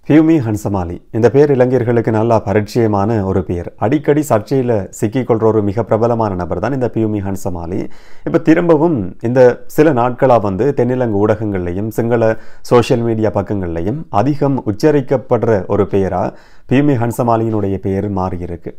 பியூமி ஹன்சமாலி இந்த பேர் இளைஞர்களுக்கு நல்லா பரிச்சயமான ஒரு பேர். அடிக்கடி சர்ச்சையில் சிக்கிக்கொள்கிற ஒரு மிக பிரபலமான நபர் தான் இந்த பியூமி ஹன்சமாலி. இப்போ திரும்பவும் இந்த சில நாட்களாக தென்னிலங்கு ஊடகங்கள்லையும் சிங்கள சோஷியல் மீடியா பக்கங்கள்லையும் அதிகம் உச்சரிக்கப்படுற ஒரு பெயராக பியூமி ஹன்சமாலியினுடைய பெயர் மாறியிருக்கு.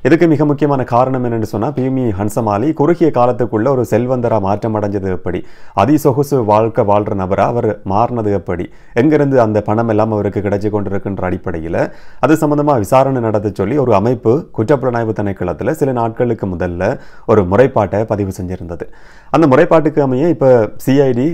இதுக்கு மிக முக்கியமான காரணம் என்னென்னு சொன்னால், பியூமி ஹன்சமாலி குறுகிய காலத்துக்குள்ள ஒரு செல்வந்தராக மாற்றம் அடைஞ்சது எப்படி, அதிசொகுசு வாழ்க்கை வாழ்கிற நபராக அவர் மாறினது எப்படி, எங்கிருந்து அந்த பணம் எல்லாம் அவருக்கு கிடைச்சி கொண்டிருக்கின்ற அடிப்படையில் அது சம்பந்தமாக விசாரணை நடத்த சொல்லி ஒரு அமைப்பு குற்றப்புலனாய்வு திணைக்களத்தில் சில நாட்களுக்கு முதல்ல ஒரு முறைப்பாட்டை பதிவு செஞ்சிருந்தது. அந்த முறைப்பாட்டுக்கு அமைய இப்போ சிஐடி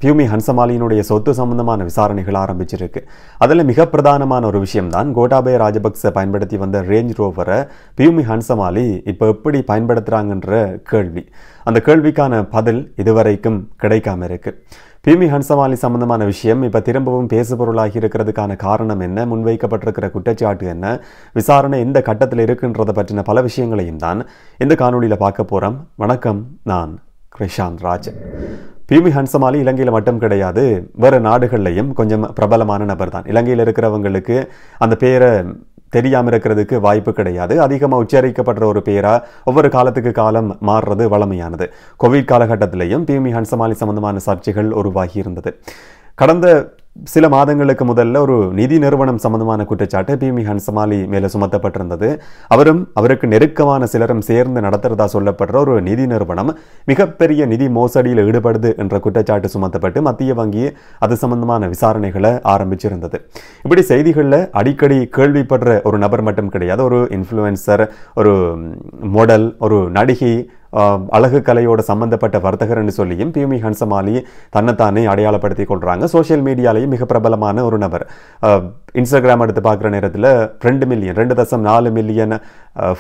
பியூமி ஹன்சமாலியினுடைய சொத்து சம்பந்தமான விசாரணைகள் ஆரம்பிச்சிருக்கு. அதில் மிக பிரதானமான ஒரு விஷயம்தான் கோட்டாபய ராஜபக்ச பயன்படுத்தி வந்த ரேஞ்ச் ரோவரை பியூமி ஹன்சமாலி இப்போ எப்படி பயன்படுத்துகிறாங்கன்ற கேள்வி. அந்த கேள்விக்கான பதில் இதுவரைக்கும் கிடைக்காம இருக்கு. பியூமி ஹன்சமாலி சம்பந்தமான விஷயம் இப்போ திரும்பவும் பேசுபொருளாகி இருக்கிறதுக்கான காரணம் என்ன, முன்வைக்கப்பட்டிருக்கிற குற்றச்சாட்டு என்ன, விசாரணை எந்த கட்டத்தில் இருக்குன்றதை பற்றின பல விஷயங்களையும் தான் இந்த காணொலியில் பார்க்க போகிறோம். வணக்கம், நான் கிருஷாந்த் ராஜ். பியூமி ஹன்சமாலி இலங்கையில் மட்டும் கிடையாது, வேறு நாடுகள்லையும் கொஞ்சம் பிரபலமான நபர் தான். இலங்கையில் இருக்கிறவங்களுக்கு அந்த பேரை தெரியாமல் இருக்கிறதுக்கு வாய்ப்பு கிடையாது. அதிகமாக உச்சரிக்கப்படுற ஒரு பேராக ஒவ்வொரு காலத்துக்கு காலம் மாறுறது வளமையானது. கோவிட் காலகட்டத்திலையும் பியூமி ஹன்சமாலி சம்பந்தமான சர்ச்சைகள் உருவாகி இருந்தது. கடந்த சில மாதங்களுக்கு முதல்ல ஒரு நிதி நிறுவனம் சம்பந்தமான குற்றச்சாட்டு பியூமி ஹன்சமாலி மேலே சுமத்தப்பட்டிருந்தது. அவருக்கு நெருக்கமான சிலரும் சேர்ந்து நடத்துறதா சொல்லப்படுற ஒரு நிதி நிறுவனம் மிகப்பெரிய நிதி மோசடியில் ஈடுபடுது என்ற குற்றச்சாட்டு சுமத்தப்பட்டு மத்திய வங்கி அது சம்பந்தமான விசாரணைகளை ஆரம்பிச்சிருந்தது. இப்படி செய்திகளில் அடிக்கடி கேள்விப்படுற ஒரு நபர் மட்டும் கிடையாது. ஒரு இன்ஃப்ளூயன்சர், ஒரு மாடல், ஒரு நடிகை, அழகு கலையோட சம்பந்தப்பட்ட வர்த்தகர்னு சொல்லியும் பியூமி ஹன்சமாலி தன்னைத்தானே அடையாளப்படுத்தி கொள்றாங்க. சோஷியல் மீடியாலையும் மிக பிரபலமான ஒரு நபர். இன்ஸ்டாகிராம் எடுத்து பார்க்குற நேரத்தில் 2.4 மில்லியன்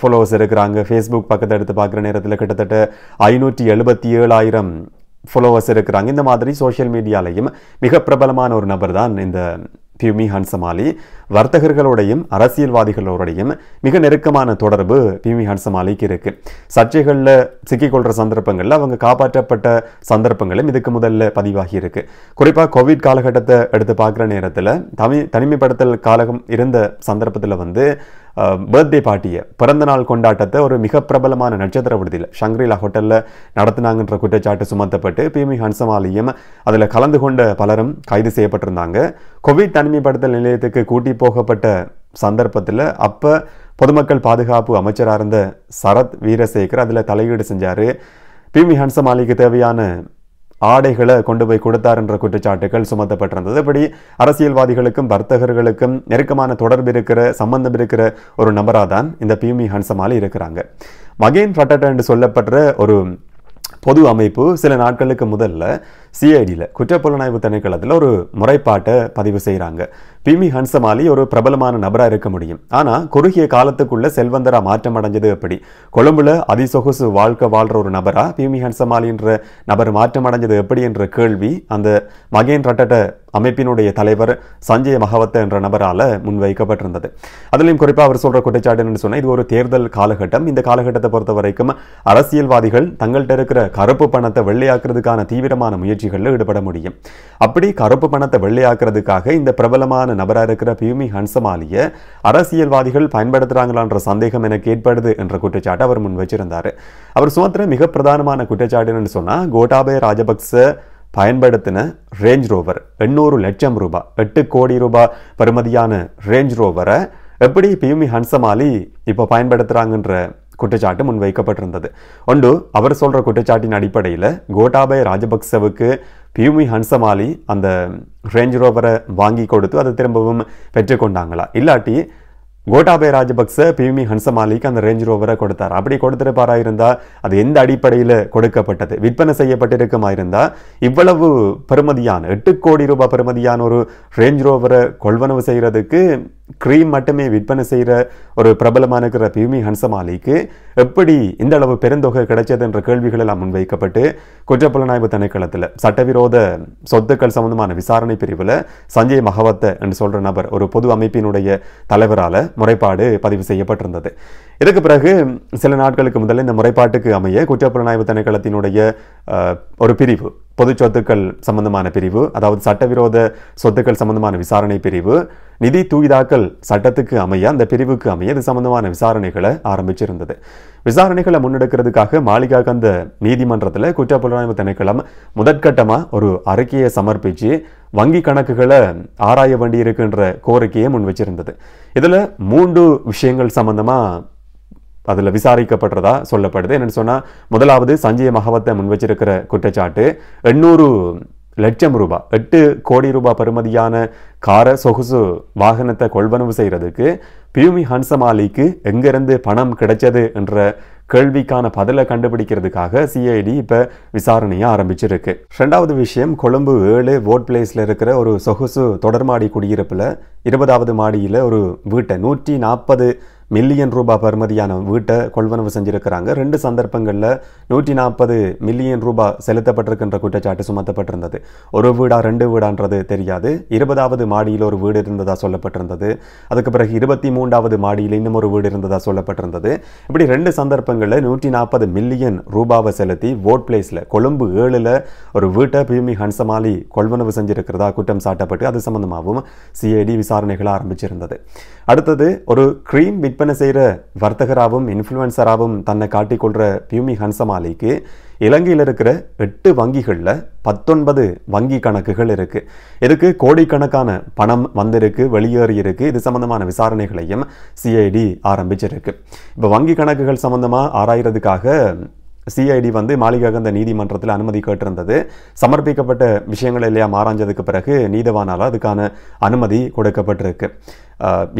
ஃபாலோவர்ஸ் இருக்கிறாங்க. ஃபேஸ்புக் பக்கத்தை எடுத்து பார்க்குற நேரத்தில் கிட்டத்தட்ட 577,000 ஃபாலோவர்ஸ் இருக்கிறாங்க. இந்த மாதிரி சோஷியல் மீடியாலையும் மிக பிரபலமான ஒரு நபர் தான் இந்த பியூமி ஹன்சமாலி. வர்த்தகர்களோடையும் அரசியல்வாதிகளோடையும் மிக நெருக்கமான தொடர்பு பியூமி ஹன்சமாலிக்கு இருக்கு. சர்ச்சைகளில் சிக்கிக்கொள்கிற சந்தர்ப்பங்களில் அவங்க காப்பாற்றப்பட்ட சந்தர்ப்பங்களும் இதுக்கு முதல்ல பதிவாகி இருக்கு. குறிப்பாக கோவிட் காலகட்டத்தை எடுத்து பார்க்குற நேரத்தில் தனிமைப்படுத்தல் காலகம் இருந்த சந்தர்ப்பத்தில் பர்த்டே பார்ட்டியை, பிறந்த நாள் கொண்டாட்டத்தை ஒரு மிக பிரபலமான நட்சத்திர விடுதியில் ஷங்க்ரிலா ஹோட்டலில் நடத்தினாங்கன்ற குற்றச்சாட்டு சுமத்தப்பட்டு பியூமி ஹன்சமாலியும் அதில் கலந்து கொண்ட பலரும் கைது செய்யப்பட்டிருந்தாங்க. கோவிட் தனிமைப்படுத்தல் நிலையத்துக்கு கூட்டி போகப்பட்ட சந்தர்ப்பத்தில் அப்போ பொதுமக்கள் பாதுகாப்பு அமைச்சராக இருந்த சரத் வீரசேகர் அதில் தலையீடு செஞ்சார். பியூமி ஹன்சமாலிக்கு தேவையான ஆடைகளை கொண்டு போய் கொடுத்தார் என்ற குற்றச்சாட்டுகள் சுமத்தப்பட்டிருந்தது. இப்படி அரசியல்வாதிகளுக்கும் வர்த்தகர்களுக்கும் நெருக்கமான தொடர்பு இருக்கிற, சம்பந்தம் இருக்கிற ஒரு நபராக தான் இந்த பியூமி ஹன்சமாலி இருக்கிறாங்க. மகேன் ஃபட்டட் என்று சொல்லப்படுற ஒரு பொது அமைப்பு சில நாட்களுக்கு முதல்ல சிஐடியில் குற்றப்புலனாய்வு திணைக்களத்தில் ஒரு முறைப்பாட்டை பதிவு செய்கிறாங்க. பியூமி ஹன்சமாலி ஒரு பிரபலமான நபராக இருக்க முடியும், ஆனால் குறுகிய காலத்துக்குள்ள செல்வந்தராக மாற்றம் அடைஞ்சது எப்படி, கொழும்புல அதிசொகுசு வாழ்க்கை வாழ்கிற ஒரு நபராக பியூமி ஹன்சமாலி என்ற நபர் மாற்றம் அடைஞ்சது எப்படி என்ற கேள்வி அந்த மகேன் ஃபட்டட் அமைப்பினுடைய தலைவர் சஞ்சய் மகவத்த என்ற நபரால் முன்வைக்கப்பட்டிருந்தது. அதுலேயும் குறிப்பாக அவர் சொல்கிற குற்றச்சாட்டு என்னன்னு சொன்னால், இது ஒரு தேர்தல் காலகட்டம். இந்த காலகட்டத்தை பொறுத்த வரைக்கும் அரசியல்வாதிகள் தங்கள்கிட்ட இருக்கிற கருப்பு பணத்தை வெள்ளையாக்குறதுக்கான தீவிரமான முயற்சிகளில் ஈடுபட முடியும். அப்படி கருப்பு பணத்தை வெள்ளையாக்குறதுக்காக இந்த பிரபலமான நபராக இருக்கிற பியூமி ஹன்சமாலியை அரசியல்வாதிகள் பயன்படுத்துகிறாங்களான்ற சந்தேகம் எனக்கு ஏற்படுது என்ற குற்றச்சாட்டு அவர் முன் வச்சிருந்தார். அவர் சுமத்துற மிக பிரதானமான குற்றச்சாட்டு என்னன்னு சொன்னால், கோட்டாபய ராஜபக்ச பயன்படுத்தின ரேஞ்ச் ரோவர் 800 லட்சம் ரூபாய், 8 கோடி ரூபாய் பெறுமதியான ரேஞ்ச் ரோவரை எப்படி பியூமி ஹன்சமாலி இப்போ பயன்படுத்துகிறாங்கன்ற குற்றச்சாட்டு முன்வைக்கப்பட்டிருந்தது. ஒன்று, அவர் சொல்கிற குற்றச்சாட்டின் அடிப்படையில் கோட்டாபய ராஜபக்சவுக்கு பியூமி ஹன்சமாலி அந்த ரேஞ்ச் ரோவரை வாங்கி கொடுத்து அதை திரும்பவும் பெற்றுக்கொண்டாங்களா, இல்லாட்டி கோட்டாபய ராஜபக்ச பியூமி ஹன்சமாலிக்கு அந்த ரேஞ்ச் ரோவரை கொடுத்தார். அப்படி கொடுத்திருப்பாரா இருந்தால் அது எந்த அடிப்படையில் கொடுக்கப்பட்டது, விற்பனை செய்யப்பட்டிருக்குமா இருந்தால் இவ்வளவு பெறுமதியான 8 கோடி ரூபாய் பெறுமதியான ஒரு ரேஞ்ச் ரோவரை கொள்வனவு செய்கிறதுக்கு கிரீம் மட்டுமே விற்பனை செய்கிற ஒரு பிரபலமான இருக்கிற பியூமி ஹன்சமாலிக்கு எப்படி இந்த அளவு பெருந்தொகை கிடைச்சது என்ற கேள்விகள் எல்லாம் முன்வைக்கப்பட்டு குற்றப்புலனாய்வு திணைக்களத்தில் சட்டவிரோத சொத்துக்கள் சம்பந்தமான விசாரணை பிரிவில் சஞ்சய் மகவத்த என்று சொல்கிற நபர், ஒரு பொது அமைப்பினுடைய தலைவரால் முறைப்பாடு பதிவு செய்யப்பட்டிருந்தது. இதுக்கு பிறகு சில நாட்களுக்கு முதல்ல இந்த முறைப்பாட்டுக்கு அமைய குற்றப்புலனாய்வு திணைக்களத்தினுடைய ஒரு பிரிவு பொது சொத்துக்கள் சம்பந்தமான பிரிவு, அதாவது சட்டவிரோத சொத்துக்கள் சம்பந்தமான விசாரணை பிரிவு, நிதி தூய்தாக்கல் சட்டத்துக்கு அமைய அந்த பிரிவுக்கு அமைய இது சம்பந்தமான விசாரணைகளை ஆரம்பிச்சிருந்தது. விசாரணைகளை முன்னெடுக்கிறதுக்காக மாளிகாகந்த நீதிமன்றத்தில் குற்றப்புலனாய்வு திணைக்களம் முதற்கட்டமாக ஒரு அறிக்கையை சமர்ப்பித்து வங்கி கணக்குகளை ஆராய வேண்டியிருக்கின்ற கோரிக்கையை முன் வச்சிருந்தது. இதில் 3 விஷயங்கள் சம்பந்தமாக அதில் விசாரிக்கப்படுறதா சொல்லப்படுது. என்னென்னு சொன்னால், முதலாவது சஞ்சய மகவத்தை முன் வச்சிருக்கிற குற்றச்சாட்டு 800 லட்சம் ரூபாய் 8 கோடி ரூபாய் பெறுமதியான கார சொகுசு வாகனத்தை கொள்வனவு செய்கிறதுக்கு பியூமி ஹன்சமாலிக்கு எங்கிருந்து பணம் கிடைச்சது என்ற கேள்விக்கான பதிலை கண்டுபிடிக்கிறதுக்காக சிஐடி இப்போ விசாரணையை ஆரம்பிச்சிருக்கு. 2வது விஷயம், கொழும்பு 7 வோட் பிளேஸில் இருக்கிற ஒரு சொகுசு தொடர்மாடி குடியிருப்பில் 20வது மாடியில் ஒரு வீட்டை 140 மில்லியன் ரூபாய் பெறுமதியான வீட்டை கொள்வனவு செஞ்சிருக்கிறாங்க. 2 சந்தர்ப்பங்களில் 140 மில்லியன் ரூபாய் செலுத்தப்பட்டிருக்கின்ற குற்றச்சாட்டு சுமத்தப்பட்டிருந்தது. ஒரு வீடா 2 வீடான்றது தெரியாது. 20வது மாடியில் ஒரு வீடு இருந்ததா சொல்லப்பட்டிருந்தது. அதுக்கு பிறகு 23வது மாடியில் இன்னும் ஒரு வீடு இருந்ததா சொல்லப்பட்டிருந்தது. இப்படி 2 சந்தர்ப்பங்களில் 140 மில்லியன் ரூபாவை செலுத்தி வோட் பிளேஸில் கொழும்பு 7ல் ஒரு வீட்டை பியூமி ஹன்சமாலி கொள்வனவு செஞ்சிருக்கிறதா குற்றம் சாட்டப்பட்டு அது சம்பந்தமாகவும் சிஐடி விசாரணைகளை ஆரம்பிச்சிருந்தது. அடுத்தது, ஒரு கிரீம் விற்பனை செய்கிற வர்த்தகராகவும் இன்ஃப்ளூயன்சராகவும் தன்னை காட்டிக்கொள்கிற பியூமி ஹன்சமாலிக்கு இலங்கையில் இருக்கிற 8 வங்கிகளில் 19 வங்கி கணக்குகள் இருக்குது. இதுக்கு கோடிக்கணக்கான பணம் வந்திருக்கு, வெளியேறி இருக்கு. இது சம்பந்தமான விசாரணைகளையும் சிஐடி ஆரம்பிச்சிருக்கு. இப்போ வங்கி கணக்குகள் சம்பந்தமாக ஆராய்றதுக்காக சிஐடி மாளிகாகந்த நீதிமன்றத்தில் அனுமதி கேட்டிருந்தது. சமர்ப்பிக்கப்பட்ட விஷயங்கள் எல்லாம் ஆராய்ஞ்சதுக்கு பிறகு நீதவானால் அதுக்கான அனுமதி கொடுக்கப்பட்டிருக்கு.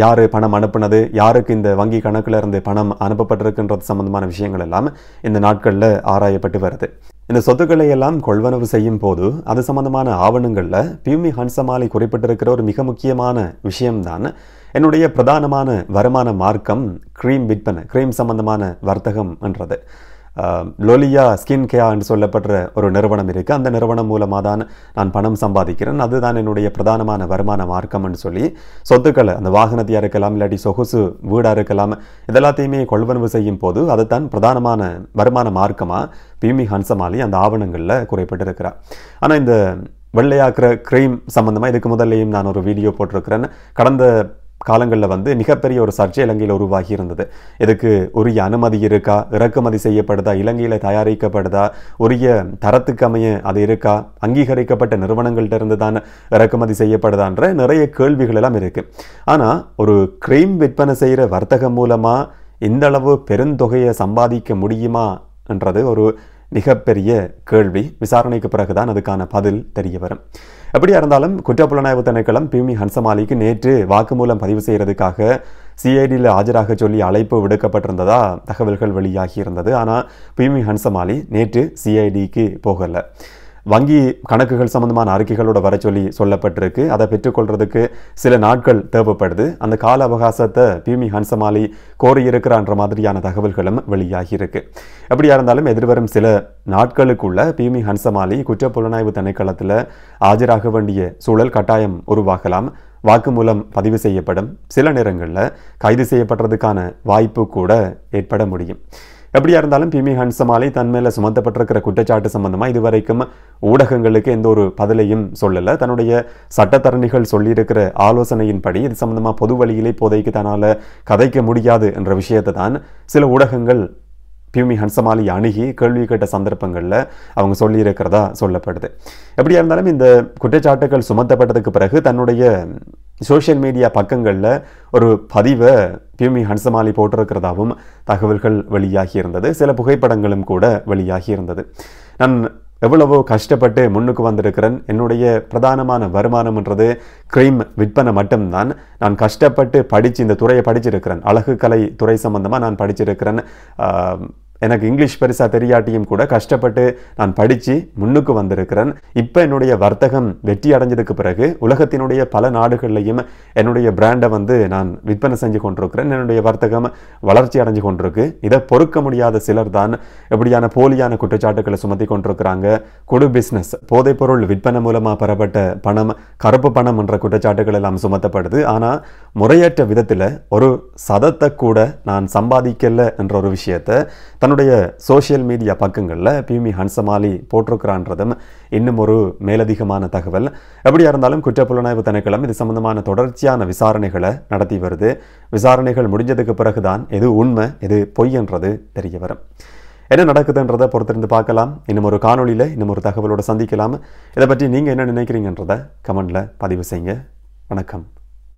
யார் பணம் அனுப்புனது, யாருக்கு இந்த வங்கி கணக்கில் இருந்து பணம் அனுப்பப்பட்டிருக்குன்றது சம்பந்தமான விஷயங்கள் எல்லாம் இந்த நாட்களில் ஆராயப்பட்டு வருது. இந்த சொத்துக்களை எல்லாம் கொள்வனவு செய்யும் போது அது சம்பந்தமான ஆவணங்களில் பியூமி ஹன்சமாலி குறிப்பிட்டிருக்கிற ஒரு மிக முக்கியமான விஷயம்தான், என்னுடைய பிரதானமான வருமான மார்க்கம் கிரீம் விற்பனை, கிரீம் சம்பந்தமான வர்த்தகம் என்றது. லோலியா ஸ்கின் கேர் என்று சொல்லப்படுற ஒரு நிறுவனம் இருக்குது. அந்த நிறுவனம் மூலமாக தான் நான் பணம் சம்பாதிக்கிறேன், அதுதான் என்னுடைய பிரதானமான வருமான மார்க்கம்னு சொல்லி சொத்துக்களை, அந்த வாகனத்தையாக இருக்கலாம், இல்லாட்டி சொகுசு வீடாக இருக்கலாம், இதெல்லாத்தையுமே கொள்வனவு செய்யும் போது அதுதான் பிரதானமான வருமான மார்க்கமாக பியூமி ஹன்சமாலி அந்த ஆவணங்களில் குறிப்பிட்டிருக்கிறார். ஆனால் இந்த வெள்ளையாக்குற கிரீம் சம்பந்தமாக இதுக்கு முதல்லையும் நான் ஒரு வீடியோ போட்டிருக்கிறேன். கடந்த காலங்களில் மிகப்பெரிய ஒரு சர்ச்சை இலங்கையில் உருவாகி இருந்தது. இதுக்கு உரிய அனுமதி இருக்கா, இறக்குமதி செய்யப்படுதா, இலங்கையில் தயாரிக்கப்படுதா, உரிய தரத்துக்கு அமைய அது இருக்கா, அங்கீகரிக்கப்பட்ட நிறுவனங்கள்ட்ட இருந்து தான் இறக்குமதி செய்யப்படுதான்ற நிறைய கேள்விகள் எல்லாம் இருக்கு. ஆனால் ஒரு கிரீம் விற்பனை செய்கிற வர்த்தகம் மூலமாக இந்த அளவு பெருந்தொகையை சம்பாதிக்க முடியுமா என்றது ஒரு மிகப்பெரிய கேள்வி. விசாரணைக்கு பிறகுதான் அதுக்கான பதில் தெரிய வரும். எப்படியா இருந்தாலும் குற்றப்புலனாய்வு திணைக்களம் பியூமி ஹன்சமாலிக்கு நேற்று வாக்குமூலம் பதிவு செய்யறதுக்காக சிஐடியில் ஆஜராக சொல்லி அழைப்பு விடுக்கப்பட்டிருந்ததா தகவல்கள் வெளியாகி இருந்தது. ஆனால் பியூமி ஹன்சமாலி நேற்று சிஐடிக்கு போகலை. வங்கி கணக்குகள் சம்பந்தமான அறிக்கைகளோட வர சொல்லி சொல்லப்பட்டிருக்கு. அதை பெற்றுக்கொள்றதுக்கு சில நாட்கள் தேவைப்படுது. அந்த கால அவகாசத்தை பியூமி ஹன்சமாலி கோரியிருக்கிறான்ற மாதிரியான தகவல்களும் வெளியாகி இருக்கு. எப்படியா இருந்தாலும் எதிர்வரும் சில நாட்களுக்குள்ள பியூமி ஹன்சமாலி குற்றப்புலனாய்வு திணைக்களத்தில் ஆஜராக வேண்டிய சூழல் கட்டாயம் உருவாகலாம். வாக்குமூலம் பதிவு செய்யப்படும். சில நேரங்களில் கைது செய்யப்படுறதுக்கான வாய்ப்பு கூட ஏற்பட முடியும். எப்படியா இருந்தாலும் பியூமி ஹன்சமாலி தன் மேலே சுமத்தப்பட்டிருக்கிற குற்றச்சாட்டு சம்பந்தமாக இதுவரைக்கும் ஊடகங்களுக்கு எந்த ஒரு பதிலையும் சொல்லலை. தன்னுடைய சட்டத்தரணிகள் சொல்லியிருக்கிற ஆலோசனையின்படி இது சம்பந்தமாக பொது வழியிலே இப்போதைக்கு தன்னால் கதைக்க முடியாது என்ற விஷயத்தை தான் சில ஊடகங்கள் பியூமி ஹன்சமாலி அணுகி கேள்வி கேட்ட சந்தர்ப்பங்களில் அவங்க சொல்லியிருக்கிறதா சொல்லப்படுது. எப்படியா இருந்தாலும் இந்த குற்றச்சாட்டுகள் சுமத்தப்பட்டதுக்கு பிறகு தன்னுடைய சோஷியல் மீடியா பக்கங்களில் ஒரு பதிவை பியூமி ஹன்சமாலி போட்டிருக்கிறதாவும் தகவல்கள் வெளியாகி இருந்தது. சில புகைப்படங்களும் கூட வெளியாகி இருந்தது. நான் எவ்வளவோ கஷ்டப்பட்டு முன்னுக்கு வந்திருக்கிறேன், என்னுடைய பிரதானமான வருமானம்ன்றது கிரீம் விற்பனை மட்டும்தான், நான் கஷ்டப்பட்டு படித்து இந்த துறையை படிச்சிருக்கிறேன், அழகு கலை துறை சம்பந்தமாக நான் படிச்சிருக்கிறேன், எனக்கு இங்கிலீஷ் பெருசாக தெரியாட்டியும் கூட கஷ்டப்பட்டு நான் படித்து முன்னுக்கு வந்திருக்கிறேன். இப்போ என்னுடைய வர்த்தகம் வெற்றி அடைஞ்சதுக்கு பிறகு உலகத்தினுடைய பல நாடுகள்லையும் என்னுடைய பிராண்டை நான் விற்பனை செஞ்சு கொண்டிருக்கிறேன். என்னுடைய வர்த்தகம் வளர்ச்சி அடைஞ்சு கொண்டிருக்கு. இதை பொறுக்க முடியாத சிலர் தான் எப்படியான போலியான குற்றச்சாட்டுகளை சுமத்தி கொண்டிருக்கிறாங்க. குடு பிஸ்னஸ், போதைப்பொருள் விற்பனை மூலமாக பெறப்பட்ட பணம் கருப்பு பணம் என்ற குற்றச்சாட்டுகள் எல்லாம் சுமத்தப்படுது. ஆனால் முறையற்ற விதத்தில் ஒரு சதத்தை கூட நான் சம்பாதிக்கல என்ற ஒரு விஷயத்தை தன்னுடைய சோஷியல் மீடியா பக்கங்களில் பியூமி ஹன்சமாலி போட்டிருக்கிறான்றதும் இன்னும் ஒரு மேலதிகமான தகவல். எப்படியா இருந்தாலும் குற்றப்புலனாய்வு திணைக்களம் இது சம்பந்தமான தொடர்ச்சியான விசாரணைகளை நடத்தி வருது. விசாரணைகள் முடிஞ்சதுக்கு பிறகுதான் எது உண்மை எது பொய் என்றது தெரிய வரும். என்ன நடக்குதுன்றதை பொறுத்திருந்து பார்க்கலாம். இன்னும் ஒரு காணொலியில் இன்னும் ஒரு தகவலோடு சந்திக்கலாம். இதை பற்றி நீங்கள் என்ன நினைக்கிறீங்கன்றதை கமெண்டில் பதிவு செய்யுங்க. வணக்கம்.